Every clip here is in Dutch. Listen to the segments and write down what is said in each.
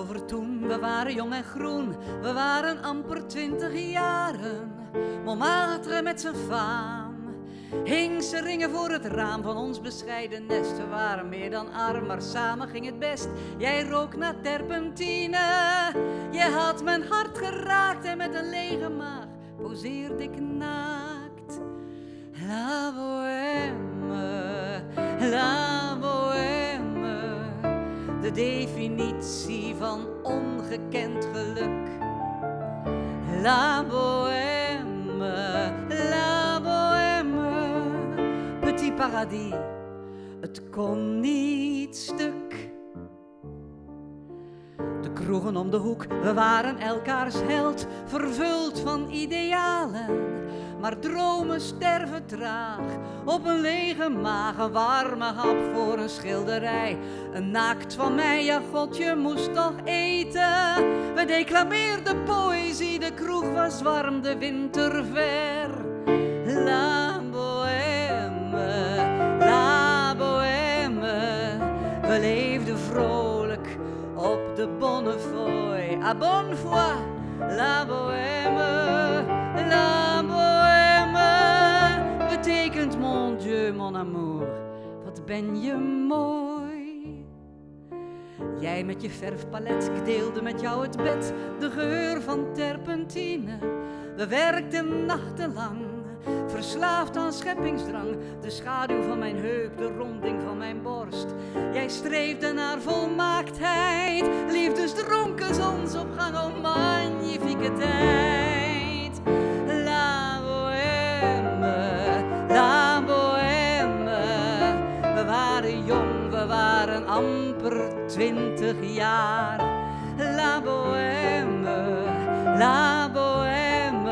over toen, we waren jong en groen, we waren amper 20 jaren. Montmartre met zijn faam hing zijn ringen voor het raam van ons bescheiden nest. We waren meer dan arm, maar samen ging het best. Jij rook naar terpentine, je had mijn hart geraakt en met een lege maag poseerde ik naakt. La bohème, la bohème, de definitie van ongekend geluk. La bohème, la bohème, petit paradis, het kon niet stuk. De kroegen om de hoek, we waren elkaars held, vervuld van idealen. Maar dromen sterven traag, op een lege maag, een warme hap voor een schilderij. Een naakt van mij, ja god, je moest toch eten. We declameerden poëzie, de kroeg was warm, de winter ver. La bohème, la bohème, we leefden vrolijk op de Bonnefoy. À bonne foi, la bohème, la bohème, betekent mon Dieu, mon amour, wat ben je mooi. Jij met je verfpalet, ik deelde met jou het bed, de geur van terpentine. We werkten nachtenlang, verslaafd aan scheppingsdrang. De schaduw van mijn heup, de ronding van mijn borst. Jij streefde naar volmaaktheid, liefdesdronken zonsopgang, oh magnifieke tijd. La bohème, la bohème, we waren jong, we waren amper 20 jaar. La bohème, la bohème,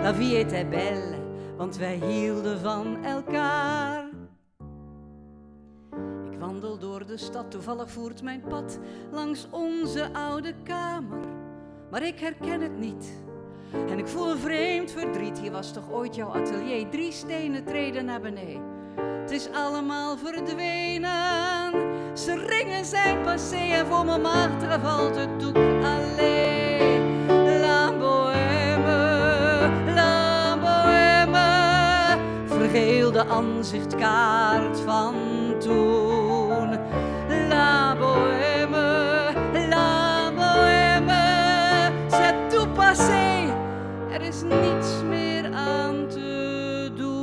la vie était belle, want wij hielden van elkaar. Ik wandel door de stad, toevallig voert mijn pad langs onze oude kamer. Maar ik herken het niet en ik voel een vreemd verdriet. Hier was toch ooit jouw atelier, 3 stenen treden naar beneden. Het is allemaal verdwenen, zijn ringen zijn passé en voor mijn Montmartre valt het doek alleen. La bohème, la bohème, vergeelde aanzichtkaart van toen. La bohème, la bohème, c'est tout passé, er is niets meer aan te doen.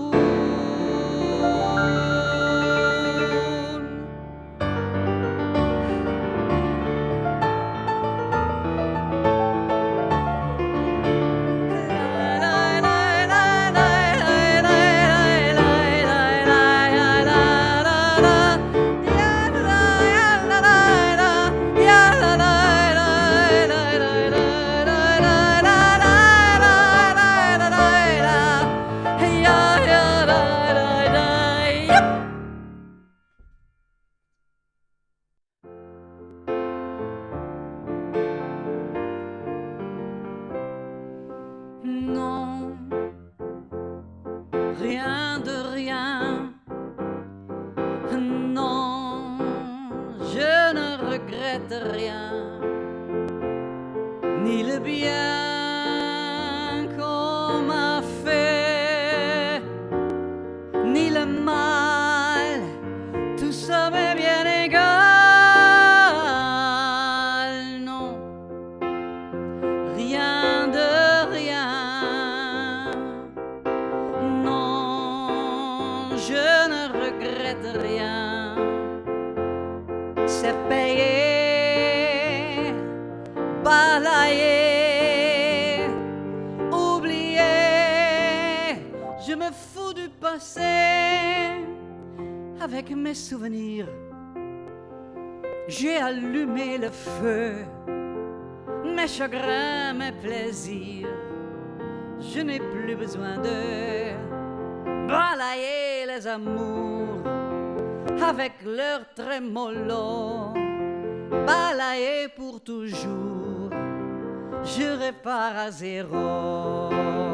Non, rien de rien. Non, je ne regrette rien. Ni le bien qu'on m'a fait, ni le mal, tout ça m'est bien égal. Non, rien de rien. Je ne regrette rien, c'est payé, balayé, oublié. Je me fous du passé, avec mes souvenirs. J'ai allumé le feu, mes chagrins, mes plaisirs. Je n'ai plus besoin de balayer les amours avec leur trémolo, balayer pour toujours, je repars à zéro.